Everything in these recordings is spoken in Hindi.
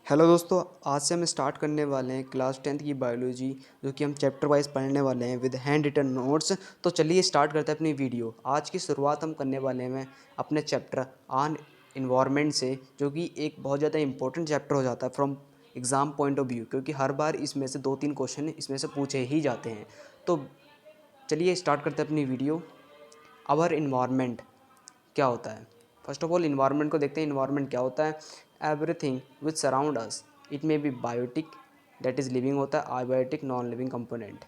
हेलो दोस्तों, आज से हम स्टार्ट करने वाले हैं क्लास 10th की बायोलॉजी, जो कि हम चैप्टर वाइज पढ़ने वाले हैं विद हैंड रिटन नोट्स। तो चलिए स्टार्ट करते हैं अपनी वीडियो। आज की शुरुआत हम करने वाले हैं अपने चैप्टर ऑन इन्वायरमेंट से, जो कि एक बहुत ज़्यादा इंपॉर्टेंट चैप्टर हो जाता है from exam point of view, क्योंकि हर बार इसमें से 2-3 क्वेश्चन इसमें से पूछे ही जाते हैं। तो चलिए स्टार्ट करते हैं अपनी वीडियो। आवर इन्वायरमेंट क्या होता है? फर्स्ट ऑफ ऑल इन्वायरमेंट को देखते हैं। इन्वायरमेंट क्या होता है? Everything which surround us. It may be biotic, that is living होता है, अबायोटिक नॉन लिविंग कंपोनेंट।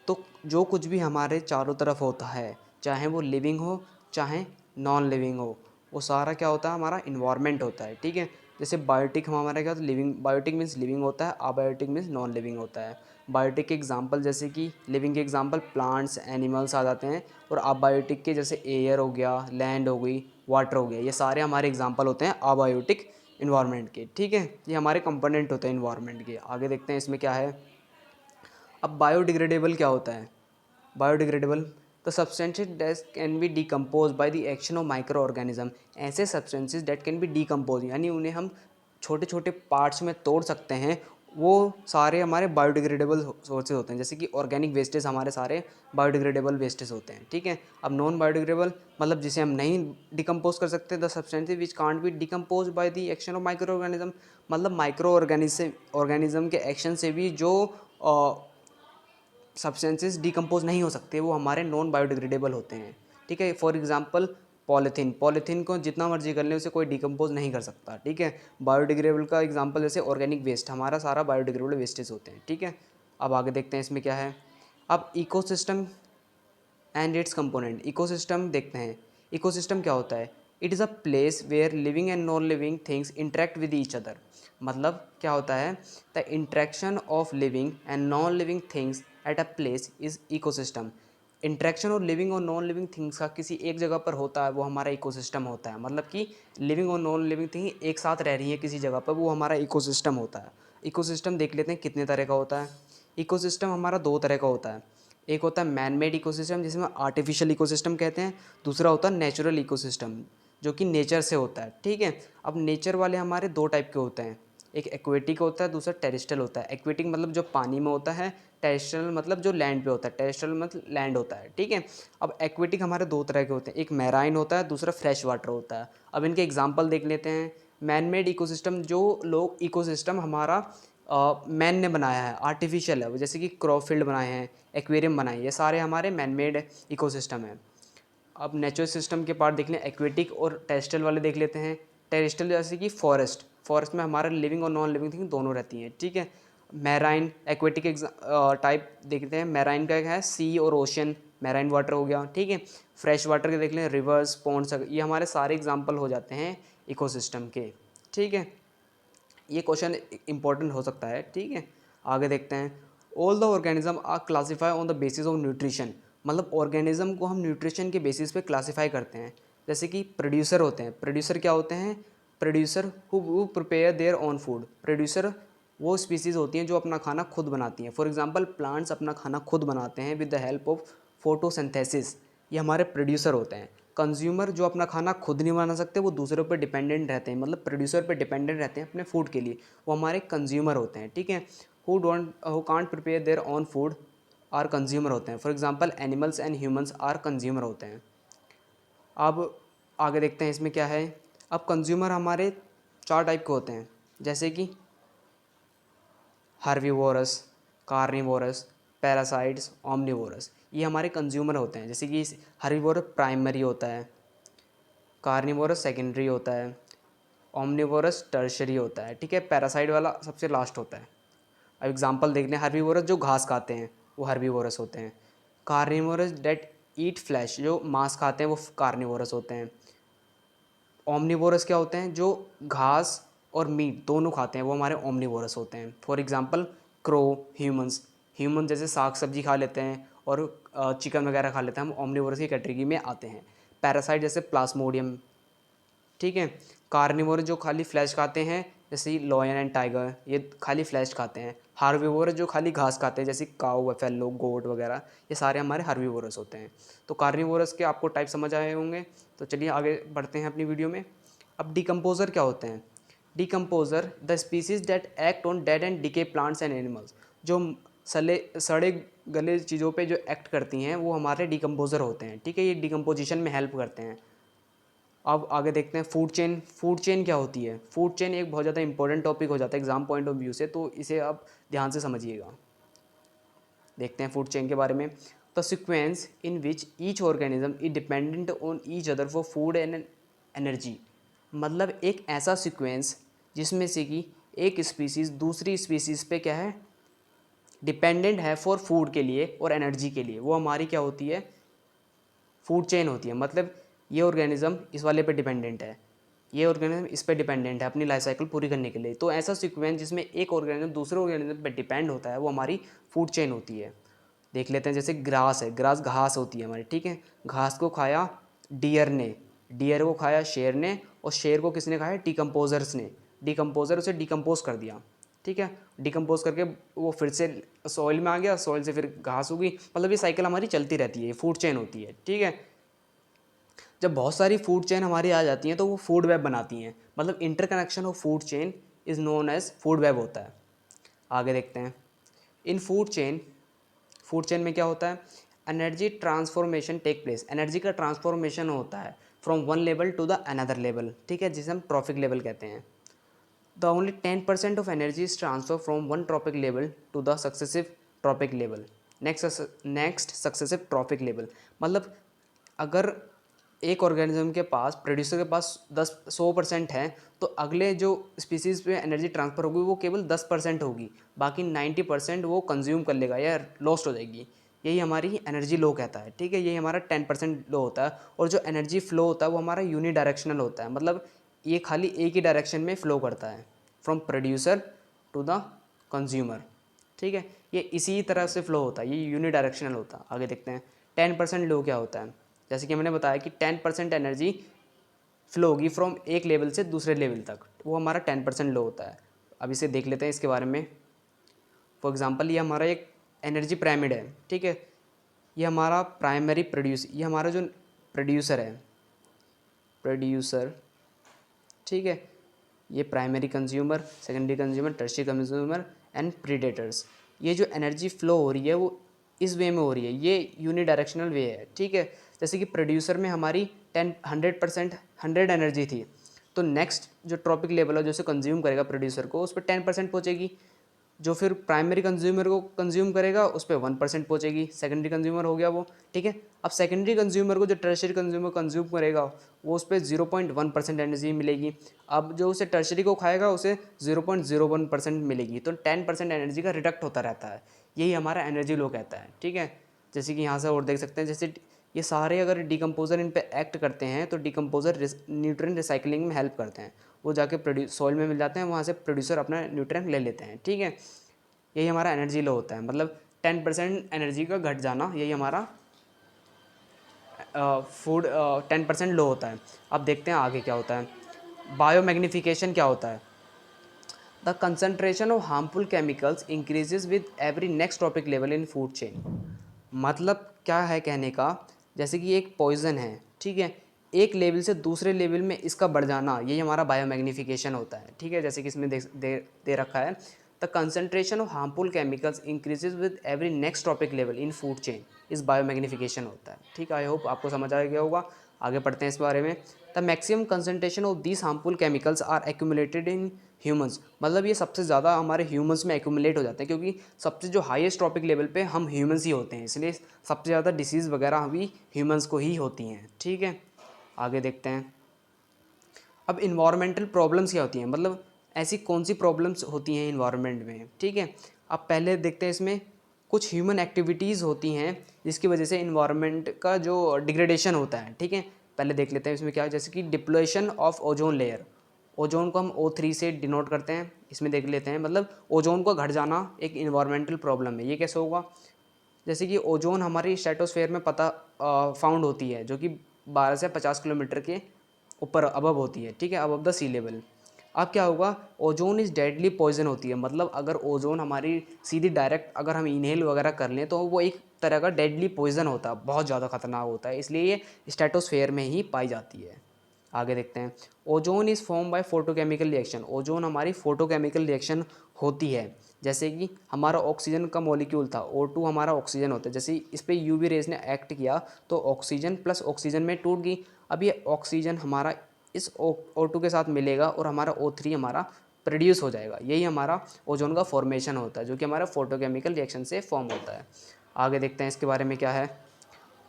तो जो कुछ भी हमारे चारों तरफ होता है, चाहे वो लिविंग हो चाहे नॉन लिविंग हो, वो सारा क्या होता है? हमारा इन्वायरमेंट होता है। ठीक है। जैसे बायोटिक हमारा क्या होता है? लिविंग। बायोटिक मीन्स लिविंग होता है, अबायोटिक मीन्स नॉन लिविंग होता है। बायोटिक के एग्जांपल जैसे कि लिविंग के एग्जांपल प्लांट्स एनिमल्स आ जाते हैं, और अबायोटिक के जैसे एयर हो गया, लैंड हो गई, वाटर हो गया, ये सारे हमारे एग्जांपल होते हैं अबायोटिक इन्वायरमेंट के। ठीक है, ये हमारे कंपोनेंट होते हैं इन्वायरमेंट के। आगे देखते हैं इसमें क्या है। अब बायोडिग्रेडेबल क्या होता है? Biodegradable the substances that can be decompose by the action of microorganism. ऐसे substances that can be decompose, यानी उन्हें हम छोटे छोटे पार्ट्स में तोड़ सकते हैं, वो सारे हमारे बायोडिग्रेडेबल सोर्सेज होते हैं। जैसे कि ऑर्गेनिक वेस्टेज हमारे सारे बायोडिग्रेडेबल वेस्टेज होते हैं। ठीक है। अब नॉन बायोडिग्रेडेबल मतलब जिसे हम नहीं डिकम्पोज कर सकते, the substances which can't be decompose by the action of micro organism, मतलब माइक्रो ऑर्गेनिज्म के एक्शन से भी जो सब्सटेंसेस डिकम्पोज नहीं हो सकते, वो हमारे नॉन बायोडिग्रेडेबल होते हैं। ठीक है। For example polythene. पॉलीथीन को जितना मर्जी कर ले, उसे कोई डिकम्पोज नहीं कर सकता। ठीक है। बायोडिग्रेडेबल का एग्जांपल जैसे ऑर्गेनिक वेस्ट, हमारा सारा बायोडिग्रेडेबल वेस्टेज होते हैं। ठीक है। अब आगे देखते हैं इसमें क्या है। अब ecosystem and its component. Ecosystem देखते हैं। इकोसिस्टम क्या होता है? It is a place where living and non living things interact with each other. मतलब क्या होता है? The interaction of living and non living things at a place is ecosystem. Interaction और लिविंग और नॉन लिविंग थिंग्स का किसी एक जगह पर होता है, वो हमारा इकोसिस्टम होता है। मतलब कि लिविंग और नॉन लिविंग थिंग एक साथ रह रही है किसी जगह पर, वो हमारा इकोसिस्टम होता है। इकोसिस्टम देख लेते हैं कितने तरह का होता है। इकोसिस्टम हमारा दो तरह का होता है। एक होता है मैन मेड इकोसिस्टम, जिसमें आर्टिफिशियल इकोसिस्टम कहते हैं। दूसरा होता है नेचुरल इकोसिस्टम, जो कि नेचर से होता है। ठीक है। अब नेचर वाले हमारे दो टाइप के होते हैं, एक एक्वेटिक होता है, दूसरा टेरेस्ट्रियल होता है। एक्वेटिक मतलब जो पानी में होता है, टेरेस्ट्रियल मतलब जो लैंड पे होता है। टेरेस्ट्रियल मतलब लैंड होता है। ठीक है। अब एक्वेटिक हमारे दो तरह के होते हैं, एक मैराइन होता है, दूसरा फ्रेश वाटर होता है। अब इनके एग्जाम्पल देख लेते हैं। मैन मेड इकोसिस्टम, जो लोग इकोसिस्टम हमारा मैन ने बनाया है, आर्टिफिशियल है, जैसे कि क्रॉफील्ड बनाए हैं, एक्वेरियम बनाए हैं, ये सारे हमारे मैन मेड इकोसिस्टम है। अब नेचुरल सिस्टम के पार्ट देख लें, एक्वेटिक और टेरेस्ट्रियल वाले देख लेते हैं। टेरेस्ट्रियल जैसे कि फॉरेस्ट, फॉरेस्ट में हमारे लिविंग और नॉन लिविंग थिंग दोनों रहती हैं। ठीक है। मैराइन एक्वेटिक टाइप देखते हैं। मैराइन का क्या है? सी और ओशन, मैराइन वाटर हो गया। ठीक है। फ्रेश वाटर के देख लें, रिवर्स, पॉन्ड्स, ये हमारे सारे एग्जाम्पल हो जाते हैं इकोसिस्टम के। ठीक है। ये क्वेश्चन इंपॉर्टेंट हो सकता है। ठीक है। आगे देखते हैं। All the organism are classify on the basis of nutrition. मतलब ऑर्गेनिज्म को हम न्यूट्रिशन के बेसिस पे क्लासीफाई करते हैं। जैसे कि प्रोड्यूसर होते हैं। प्रोड्यूसर क्या होते हैं? Producer who prepare their own food. Producer वो स्पीसीज़ होती हैं जो अपना खाना खुद बनाती हैं। फॉर एग्जांपल प्लांट्स अपना खाना खुद बनाते हैं with the help of photosynthesis, ये हमारे प्रोड्यूसर होते हैं। कंज्यूमर जो अपना खाना खुद नहीं बना सकते, वो दूसरों पर डिपेंडेंट रहते हैं, मतलब प्रोड्यूसर पर डिपेंडेंट रहते हैं अपने फूड के लिए, वो हमारे कंज्यूमर होते हैं। ठीक है। Who can't prepare their own food are consumer होते हैं। For example animals and humans are consumer होते हैं। अब आगे देखते हैं इसमें क्या है। अब कंज्यूमर हमारे चार टाइप के होते हैं, जैसे कि हर्बीवोरस, कार्निवोरस, पैरासाइट्स, ओमनिवोरस, ये हमारे कंज्यूमर होते हैं। जैसे कि हर्बीवोरस प्राइमरी होता है, कार्निवोरस सेकेंडरी होता है, ओमनिवोरस टर्शरी होता है। ठीक है। पैरासाइट वाला सबसे लास्ट होता है। अब एग्जांपल देख लें। हर्बीवोरस जो घास खाते हैं, वो हर्बीवोरस होते हैं। कार्निवोरस डेट ईट फ्लैश, जो मांस खाते हैं, वो कार्निवोरस होते हैं। ओमनिवोरस क्या होते हैं? जो घास और मीट दोनों खाते हैं, वो हमारे ओमनिवोरस होते हैं। For example crow, humans. Human जैसे साग सब्जी खा लेते हैं और चिकन वगैरह खा लेते हैं, हम ओमनिवोरस की कैटेगरी में आते हैं। पैरासाइट जैसे प्लाज्मोडियम। ठीक है। कार्निवोर जो खाली फ्लैश खाते हैं, जैसे लॉयन एंड टाइगर, ये खाली फ्लैश खाते हैं। हार्बीवोरस जो खाली घास खाते हैं, जैसे काऊ, बफेलो, गोट वगैरह, ये सारे हमारे हार्बीवोरस होते हैं। तो कार्निवोरस के आपको टाइप समझ आए होंगे। तो चलिए आगे बढ़ते हैं अपनी वीडियो में। अब डिकम्पोज़र क्या होते हैं? Decomposer the species that act on dead and decay plants and animals, जो सड़े गले चीज़ों पे जो एक्ट करती हैं वो हमारे डिकम्पोजर होते हैं, ठीक है, ये डिकम्पोजिशन में हेल्प करते हैं। अब आगे देखते हैं फूड चेन। फूड चेन क्या होती है? फूड चेन एक बहुत ज़्यादा इंपॉर्टेंट टॉपिक हो जाता है एग्जाम पॉइंट ऑफ व्यू से, तो इसे आप ध्यान से समझिएगा। देखते हैं फूड चेन के बारे में। The sequence in which each organism is dependent on each other for food and energy, मतलब एक ऐसा सीक्वेंस जिसमें से कि एक स्पीसीज़ दूसरी स्पीसीज़ पे क्या है, डिपेंडेंट है फॉर फूड के लिए और एनर्जी के लिए, वो हमारी क्या होती है, फूड चेन होती है। मतलब ये ऑर्गेनिज्म इस वाले पे डिपेंडेंट है, ये ऑर्गेनिज्म इस पे डिपेंडेंट है अपनी लाइफ साइकिल पूरी करने के लिए, तो ऐसा सीक्वेंस जिसमें एक ऑर्गेनिज्म दूसरे ऑर्गेनिज्म पे डिपेंड होता है वो हमारी फूड चेन होती है। देख लेते हैं, जैसे ग्रास है, ग्रास घास होती है हमारी, ठीक है, घास को खाया डियर ने, डियर को खाया शेर ने, और शेर को किसने खाया, डिकम्पोजर्स ने, डिकम्पोजर उसे डिकम्पोज कर दिया, ठीक है, डिकम्पोज करके वो फिर से सॉइल में आ गया, सॉइल से फिर घास होगी, मतलब ये साइकिल हमारी चलती रहती है, ये फूड चेन होती है, ठीक है। जब बहुत सारी फूड चेन हमारी आ जाती हैं तो वो फूड वेब बनाती हैं, मतलब interconnection of food chain is known as food web होता है। आगे देखते हैं, इन फूड चेन में क्या होता है, energy transformation take place, energy का ट्रांसफॉर्मेशन होता है from one level to the another level, ठीक है, जिसे हम ट्रॉफिक लेवल कहते हैं। The only 10% of energy is transfer from one trophic level to the successive trophic level, next successive trophic level, मतलब अगर एक ऑर्गेनिज्म के पास, प्रोड्यूसर के पास 100% है, तो अगले जो स्पीसीज़ पे एनर्जी ट्रांसफ़र होगी वो केवल 10% होगी, बाकी 90% वो कंज्यूम कर लेगा या लॉस्ट हो जाएगी। यही हमारी एनर्जी लो कहता है, ठीक है, यही हमारा 10% लो होता है। और जो एनर्जी फ्लो होता है वो हमारा यूनी डायरेक्शनल होता है, मतलब ये खाली एक ही डायरेक्शन में फ़्लो करता है, from producer to the consumer, ठीक है, ये इसी तरह से फ़्लो होता है, ये यूनी डायरेक्शनल होता है। आगे देखते हैं 10% लो क्या होता है। जैसे कि मैंने बताया कि 10% एनर्जी फ्लो होगी फ्रॉम एक लेवल से दूसरे लेवल तक, वो हमारा 10% लो होता है। अब इसे देख लेते हैं इसके बारे में। फॉर एग्जांपल ये हमारा एक एनर्जी पिरामिड है, ठीक है, ये हमारा प्राइमरी प्रोड्यूस, ये हमारा जो प्रोड्यूसर है, प्रोड्यूसर, ठीक है, ये primary consumer, secondary consumer, tertiary consumer and predators. ये जो एनर्जी फ्लो हो रही है वो इस वे में हो रही है, ये यूनी डायरेक्शनल वे है, ठीक है। जैसे कि प्रोड्यूसर में हमारी 100% 100 एनर्जी थी, तो नेक्स्ट जो ट्रॉपिक लेवल है जो उसे कंज्यूम करेगा प्रोड्यूसर को, उस पर 10% पहुँचेगी। जो फिर प्राइमरी कंज्यूमर को कंज्यूम करेगा उस पर 1% पहुँचेगी, सेकेंडरी कंज्यूमर हो गया वो, ठीक है। अब सेकेंडरी कंज्यूमर को जो टर्शियरी कंज्यूमर कंज्यूम करेगा वो उस पर 0.1% एनर्जी मिलेगी। अब जो उसे टर्शियरी को खाएगा उसे 0.01% मिलेगी, तो 10% एनर्जी का रिडक्ट होता रहता है, यही हमारा एनर्जी लो कहता है, ठीक है। जैसे कि यहाँ से और देख सकते हैं, जैसे ये सारे अगर डिकम्पोजर इन पे एक्ट करते हैं तो डिकम्पोजर न्यूट्रिएंट रिसाइकलिंग में हेल्प करते हैं, वो जाके सॉइल में मिल जाते हैं, वहाँ से प्रोड्यूसर अपना न्यूट्रिएंट ले लेते हैं, ठीक है। यही हमारा एनर्जी लो होता है, मतलब 10% एनर्जी का घट जाना, यही हमारा फूड 10% लो होता है। अब देखते हैं आगे क्या होता है। बायोमैग्निफिकेशन क्या होता है। The concentration of harmful chemicals increases with every next topic level in food chain, मतलब क्या है कहने का, जैसे कि एक पॉइजन है, ठीक है, एक लेवल से दूसरे लेवल में इसका बढ़ जाना, यही हमारा बायोमैग्निफिकेशन होता है, ठीक है। जैसे कि इसमें दे रखा है, the concentration of harmful chemicals increases with every next topic level in food chain इस बायोमैग्निफिकेशन होता है, ठीक है। आई होप आपको समझ आ गया होगा। आगे पढ़ते हैं इस बारे में। The maximum concentration of these harmful chemicals are accumulated in humans, मतलब ये सबसे ज़्यादा हमारे ह्यूमंस में एक्यूमुलेट हो जाते हैं, क्योंकि सबसे जो हाईएस्ट ट्रॉपिक लेवल पे हम ह्यूमंस ही होते हैं, इसलिए सबसे ज़्यादा डिसीज़ वगैरह भी ह्यूमंस को ही होती हैं, ठीक है। आगे देखते हैं। अब इन्वायरमेंटल प्रॉब्लम्स क्या होती हैं, मतलब ऐसी कौन सी प्रॉब्लम्स होती हैं इन्वायरमेंट में, ठीक है। अब पहले देखते हैं, इसमें कुछ ह्यूमन एक्टिविटीज़ होती हैं जिसकी वजह से इन्वायरमेंट का जो डिग्रेडेशन होता है, ठीक है। पहले देख लेते हैं इसमें क्या है, जैसे कि डिप्लोएशन ऑफ ओजोन लेयर, ओजोन को हम O3 से डिनोट करते हैं, इसमें देख लेते हैं, मतलब ओजोन को घट जाना एक इन्वायरमेंटल प्रॉब्लम है। ये कैसे होगा, जैसे कि ओजोन हमारी स्ट्रेटोस्फेयर में फाउंड होती है, जो कि 12 से 50 किलोमीटर के ऊपर अबव होती है, ठीक है, अबव द सी लेवल। अब क्या होगा, ओजोन इज़ डेडली पॉइजन होती है, मतलब अगर ओजोन हमारी सीधी डायरेक्ट अगर हम इनहेल वगैरह कर लें तो वो एक तरह का डेडली पॉइजन होता है, बहुत ज़्यादा खतरनाक होता है, इसलिए ये स्ट्रेटोस्फेयर में ही पाई जाती है। आगे देखते हैं, ozone is form by photochemical reaction. Ozone हमारी फोटोकेमिकल रिएक्शन होती है। जैसे कि हमारा ऑक्सीजन का मॉलिक्यूल था, O2 हमारा ऑक्सीजन होता है, जैसे इस पर यूवी रेज ने एक्ट किया तो ऑक्सीजन प्लस ऑक्सीजन में टूट गई। अब ये ऑक्सीजन हमारा इस O2 के साथ मिलेगा और हमारा O3 हमारा प्रोड्यूस हो जाएगा। यही हमारा ओजोन का फॉर्मेशन होता है, जो कि हमारा फोटोकेमिकल रिएक्शन से फॉर्म होता है। आगे देखते हैं इसके बारे में क्या है।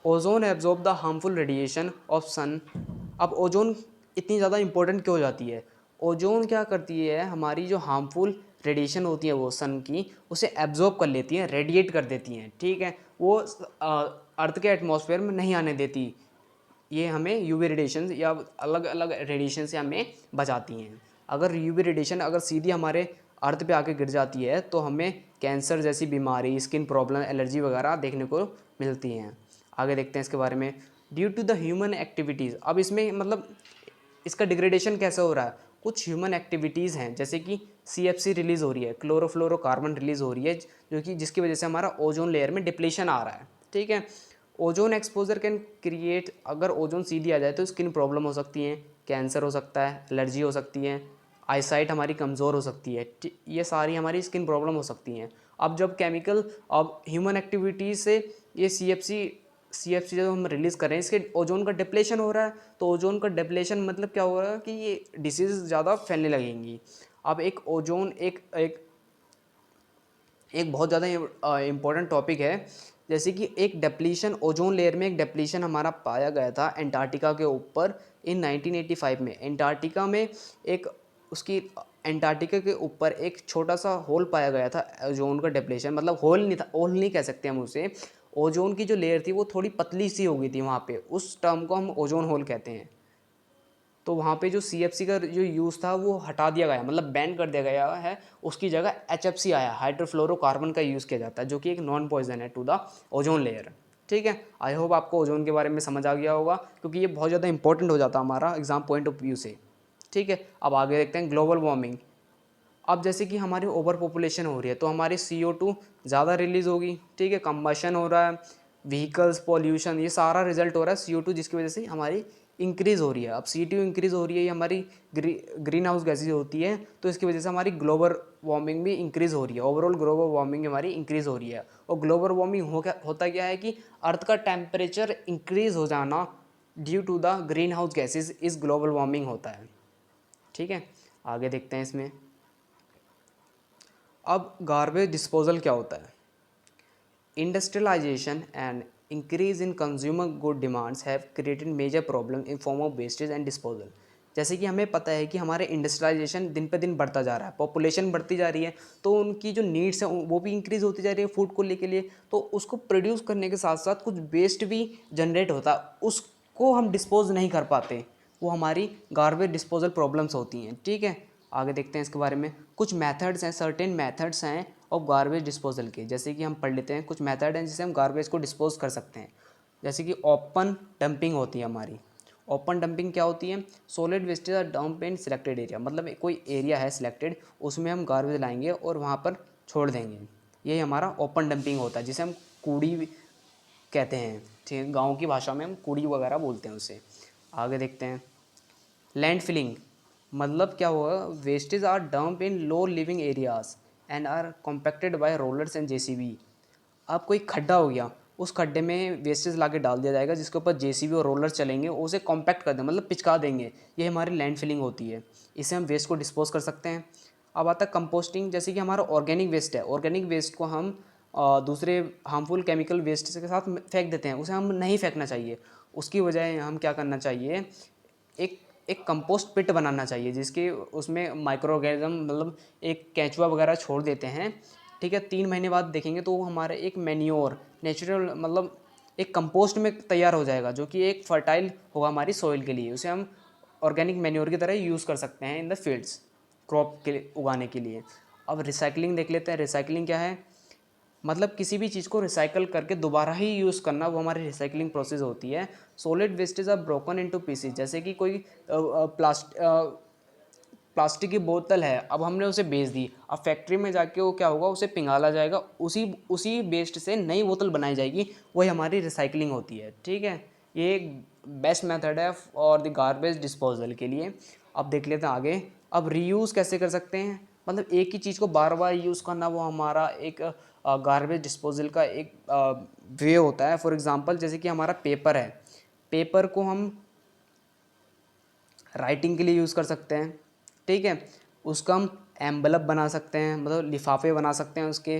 Ozone absorb the harmful radiation of sun. अब ओजोन इतनी ज़्यादा इंपॉर्टेंट क्यों हो जाती है? ओजोन क्या करती है, हमारी जो हार्मफुल रेडिएशन होती है वो सन की, उसे एब्जॉर्ब कर लेती है, रेडिएट कर देती हैं, ठीक है। वो अर्थ के एटमॉस्फेयर में नहीं आने देती। ये हमें यूवी रेडिएशन या अलग अलग रेडिएशन से हमें बचाती हैं। अगर यूवी रेडिएशन अगर सीधी हमारे अर्थ पे आके गिर जाती है तो हमें कैंसर जैसी बीमारी, स्किन प्रॉब्लम, एलर्जी वगैरह देखने को मिलती हैं। आगे देखते हैं इसके बारे में। Due to the human activities, अब इसमें मतलब इसका डिग्रेडेशन कैसे हो रहा है? कुछ ह्यूमन एक्टिविटीज़ हैं, जैसे कि CFC रिलीज़ हो रही है, क्लोरोफ्लोरोकार्बन रिलीज़ हो रही है, जो कि जिसकी वजह से हमारा ओजोन लेयर में डिप्लीशन आ रहा है, ठीक है। ओजोन एक्सपोजर कैन क्रिएट, अगर ओजोन सीधी आ जाए तो स्किन प्रॉब्लम हो सकती है, कैंसर हो सकता है, एलर्जी हो सकती है, आईसाइट हमारी कमज़ोर हो सकती है, ये सारी हमारी स्किन प्रॉब्लम हो सकती हैं। अब जब केमिकल, अब ह्यूमन एक्टिविटीज़ से ये CFC जब हम रिलीज़ करें, इसके ओजोन का डिप्लेशन हो रहा है, तो ओजोन का डिप्लेशन मतलब क्या हो रहा है कि ये डिसीज़ ज़्यादा फैलने लगेंगी। अब एक ओजोन एक एक एक बहुत ज़्यादा इम्पोर्टेंट टॉपिक है, जैसे कि एक डिप्लीशन, ओजोन लेयर में एक डिप्लीशन हमारा पाया गया था एंटार्क्टिका के ऊपर इन 1985 में। एंटार्क्टिका में एक उसकी एंटार्क्टिका के ऊपर एक छोटा सा होल पाया गया था, ओजोन का डिप्लीशन, मतलब होल नहीं था, होल नहीं कह सकते हम उसे। ओजोन की जो लेयर थी वो थोड़ी पतली सी हो गई थी वहाँ पे, उस टर्म को हम ओजोन होल कहते हैं। तो वहाँ पे जो CFC का जो यूज़ था वो हटा दिया गया, मतलब बैन कर दिया गया है। उसकी जगह HFC आया, हाइड्रोफ्लोरोकार्बन का यूज़ किया जाता है, जो कि एक नॉन पॉइजन है टू द ओजोन लेयर, ठीक है। आई होप आपको ओजोन के बारे में समझ आ गया होगा, क्योंकि ये बहुत ज़्यादा इंपॉर्टेंट हो जाता है हमारा एग्जाम पॉइंट ऑफ व्यू से, ठीक है। अब आगे देखते हैं ग्लोबल वार्मिंग। अब जैसे कि हमारी ओवर पॉपुलेशन हो रही है तो हमारी CO2 ज़्यादा रिलीज़ होगी, ठीक है। कंबशन हो रहा है, व्हीकल्स, पॉल्यूशन, ये सारा रिजल्ट हो रहा है CO2, जिसकी वजह से हमारी इंक्रीज़ हो रही है। अब CO2 इंक्रीज़ हो रही है, ये हमारी ग्रीन हाउस गैसेज होती है, तो इसकी वजह से हमारी ग्लोबल वार्मिंग भी इंक्रीज़ हो रही है। ओवरऑल ग्लोबल वार्मिंग हमारी इंक्रीज़ हो रही है। और ग्लोबल वार्मिंग होता क्या है कि अर्थ का टेम्परेचर इंक्रीज़ हो जाना due to the greenhouse gases is global warming होता है, ठीक है। आगे देखते हैं इसमें। अब गार्बेज डिस्पोजल क्या होता है? Industrialisation and increase in consumer good demands have created major problem in form of wastage and disposal. जैसे कि हमें पता है कि हमारे इंडस्ट्रियलाइजेशन दिन पे दिन बढ़ता जा रहा है, पॉपुलेशन बढ़ती जा रही है, तो उनकी जो नीड्स हैं वो भी इंक्रीज़ होती जा रही है फूड को लेके लिए। तो उसको प्रोड्यूस करने के साथ साथ कुछ वेस्ट भी जनरेट होता है, उसको हम डिस्पोज नहीं कर पाते, वो हमारी गार्बेज डिस्पोजल प्रॉब्लम्स होती हैं, ठीक है। आगे देखते हैं इसके बारे में। कुछ मेथड्स हैं, सर्टेन मेथड्स हैं ऑफ गार्बेज डिस्पोजल के, जैसे कि हम पढ़ लेते हैं। कुछ मेथड हैं जिससे हम गार्बेज को डिस्पोज कर सकते हैं, जैसे कि ओपन डंपिंग होती है हमारी। ओपन डंपिंग क्या होती है? Solid wastage are dump in selected area, मतलब कोई एरिया है सिलेक्टेड, उसमें हम गार्बेज लाएंगे और वहाँ पर छोड़ देंगे, यही हमारा ओपन डंपिंग होता है, जिसे हम कूड़ी कहते हैं, ठीक है। गाँव की भाषा में हम कूड़ी वगैरह बोलते हैं उसे। आगे देखते हैं। लैंड फिलिंग मतलब क्या हुआ? Wastage are dump in low living areas and are compacted by rollers and JCB। अब कोई खड्डा हो गया, उस खड्डे में वेस्टेज ला के डाल दिया जाएगा, जिसके ऊपर JCB और रोलर चलेंगे, उसे कॉम्पैक्ट कर दें, मतलब पिचका देंगे। ये हमारी लैंड फिलिंग होती है, इससे हम वेस्ट को डिस्पोज कर सकते हैं। अब आता है कंपोस्टिंग, जैसे कि हमारा ऑर्गेनिक वेस्ट है, ऑर्गेनिक वेस्ट को हम दूसरे हार्मफुल केमिकल वेस्ट के साथ फेंक देते हैं, उसे हम नहीं फेंकना चाहिए। उसकी बजाय हम क्या करना चाहिए, एक एक कंपोस्ट पिट बनाना चाहिए, जिसके उसमें माइक्रो ऑर्गेनिज्म, मतलब एक केंचुआ वगैरह छोड़ देते हैं, ठीक है। 3 महीने बाद देखेंगे तो वो हमारे एक मैन्योर, नेचुरल, मतलब एक कंपोस्ट में तैयार हो जाएगा, जो कि एक फर्टाइल होगा हमारी सॉइल के लिए। उसे हम ऑर्गेनिक मैन्योर की तरह यूज़ कर सकते हैं इन द फील्ड्स, क्रॉप के उगाने के लिए। अब रिसाइकलिंग देख लेते हैं। रिसाइकलिंग क्या है? मतलब किसी भी चीज़ को रिसाइकल करके दोबारा ही यूज़ करना, वो हमारी रिसाइकलिंग प्रोसेस होती है। Solid wastage are broken into pieces, जैसे कि कोई प्लास्टिक की बोतल है, अब हमने उसे बेच दी, अब फैक्ट्री में जाके वो क्या होगा, उसे पिघाला जाएगा, उसी उसी वेस्ट से नई बोतल बनाई जाएगी, वही हमारी रिसाइकलिंग होती है, ठीक है। ये एक बेस्ट मेथड है और द गार्बेज डिस्पोजल के लिए। अब देख लेते हैं आगे। अब रीयूज़ कैसे कर सकते हैं, मतलब एक ही चीज़ को बार बार यूज़ करना वो हमारा एक गार्बेज डिस्पोजल का एक वे होता है। फॉर एग्जांपल जैसे कि हमारा पेपर है, पेपर को हम राइटिंग के लिए यूज़ कर सकते हैं, ठीक है। उसका हम एम्बलप बना सकते हैं, मतलब लिफाफे बना सकते हैं उसके।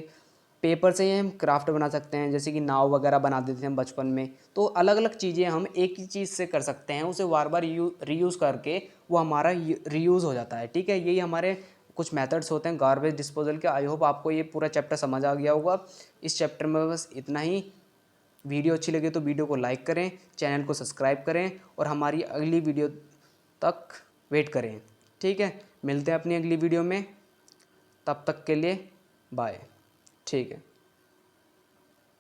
पेपर से ही हम क्राफ्ट बना सकते हैं, जैसे कि नाव वगैरह बना देते थे हम बचपन में। तो अलग अलग चीज़ें हम एक ही चीज़ से कर सकते हैं, उसे बार बार रीयूज़ करके वो हमारा रीयूज़ हो जाता है, ठीक है। यही हमारे कुछ मेथड्स होते हैं गार्बेज डिस्पोजल के। आई होप आपको ये पूरा चैप्टर समझ आ गया होगा। इस चैप्टर में बस इतना ही। वीडियो अच्छी लगे तो वीडियो को लाइक करें, चैनल को सब्सक्राइब करें और हमारी अगली वीडियो तक वेट करें, ठीक है। मिलते हैं अपनी अगली वीडियो में, तब तक के लिए बाय, ठीक है।